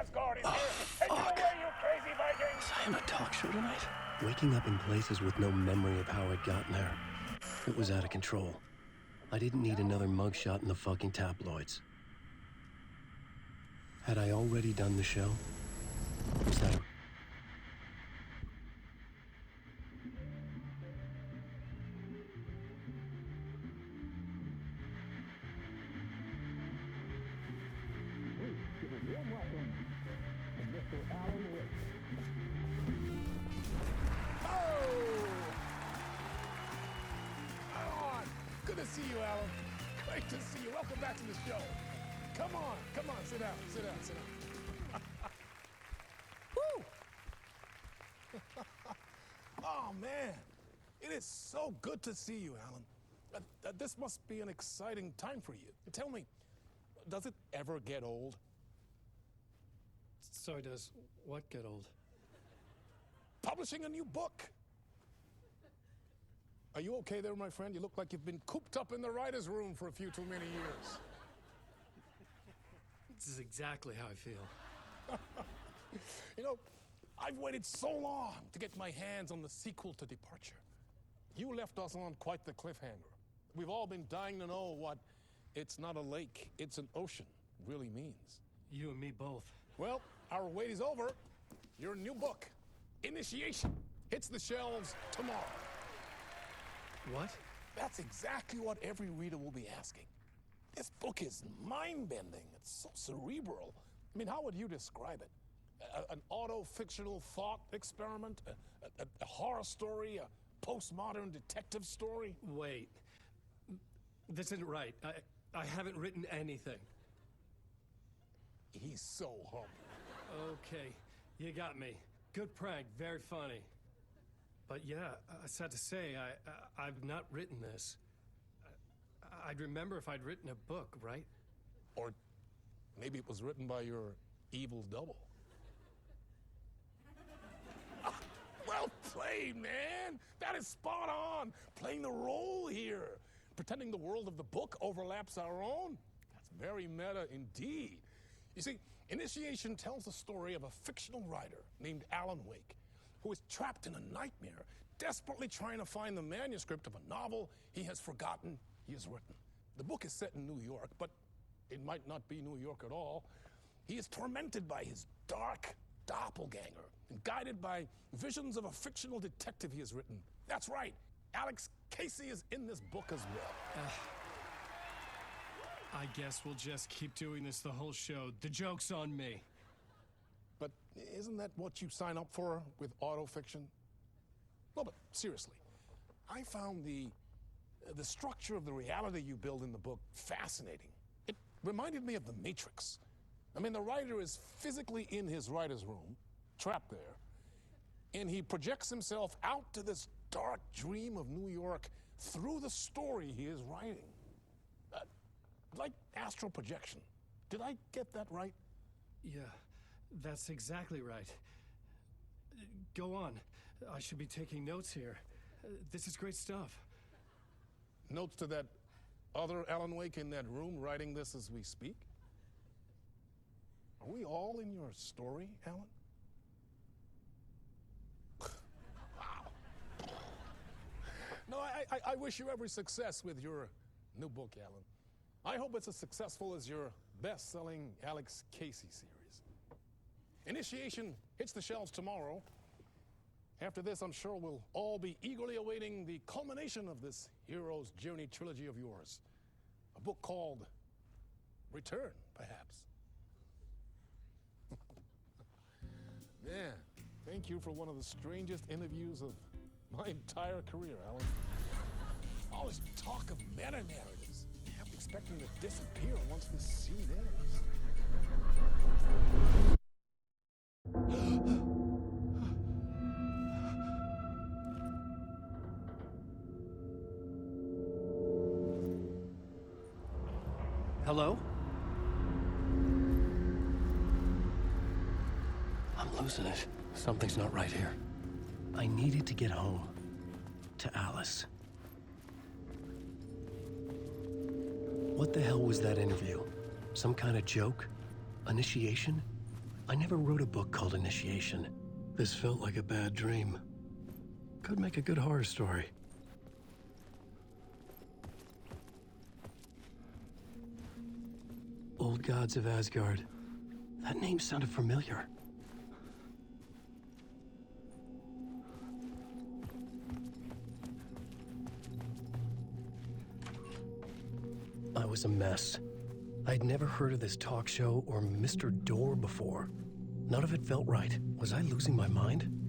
Asgard is here! Take it away, you crazy Vikings! Was I on a talk show tonight? Waking up in places with no memory of how I'd gotten there. It was out of control. I didn't need another mugshot in the fucking tabloids. Had I already done the show? Was that a... Good to see you, Alan. Great to see you. Welcome back to the show. Come on, sit down, sit down. Woo! Oh, man. It is so good to see you, Alan. This must be an exciting time for you. Tell me, does it ever get old? So does what get old? Publishing a new book. Are you okay there, my friend? You look like you've been cooped up in the writer's room for a few too many years. This is exactly how I feel. You know, I've waited so long to get my hands on the sequel to Departure. You left us on quite the cliffhanger. We've all been dying to know what "it's not a lake, it's an ocean" really means. You and me both. Well, our wait is over. Your new book, Initiation, hits the shelves tomorrow. What? That's exactly what every reader will be asking. This book is mind-bending. It's so cerebral. I mean, how would you describe it? An auto-fictional thought experiment? A horror story? A postmodern detective story? Wait. This isn't right. I haven't written anything. He's so humble. Okay, you got me. Good prank, very funny. But yeah, sad to say, I've not written this. I'd remember if I'd written a book, right? Or maybe it was written by your evil double. Well played, man! That is spot on! Playing the role here. Pretending the world of the book overlaps our own. That's very meta indeed. You see, Initiation tells the story of a fictional writer named Alan Wake, who is trapped in a nightmare, desperately trying to find the manuscript of a novel he has forgotten he has written. The book is set in New York, but it might not be New York at all. He is tormented by his dark doppelganger and guided by visions of a fictional detective he has written. That's right, Alex Casey is in this book as well. I guess we'll just keep doing this the whole show. The joke's on me. But isn't that what you sign up for with autofiction? Well, but seriously, I found the structure of the reality you build in the book fascinating. It reminded me of The Matrix. I mean, the writer is physically in his writer's room, trapped there, and he projects himself out to this dark dream of New York through the story he is writing. Like astral projection. Did I get that right? Yeah, that's exactly right. Go on. I should be taking notes here. This is great stuff. Notes to that other Alan Wake in that room writing this as we speak? Are we all in your story, Alan? Wow. No, I wish you every success with your new book, Alan. I hope it's as successful as your best-selling Alex Casey series. Initiation hits the shelves tomorrow. After this, I'm sure we'll all be eagerly awaiting the culmination of this hero's journey trilogy of yours. A book called Return, perhaps. Man, thank you for one of the strangest interviews of my entire career, Alan. All this talk of meta-narratives. I'm expecting to disappear once this scene ends. Hello? I'm losing it. Something's not right here. I needed to get home. To Alice. What the hell was that interview? Some kind of joke? Initiation? I never wrote a book called Initiation. This felt like a bad dream. Could make a good horror story. Old Gods of Asgard. That name sounded familiar. I was a mess. I'd never heard of this talk show or Mr. Door before. None of it felt right. Was I losing my mind?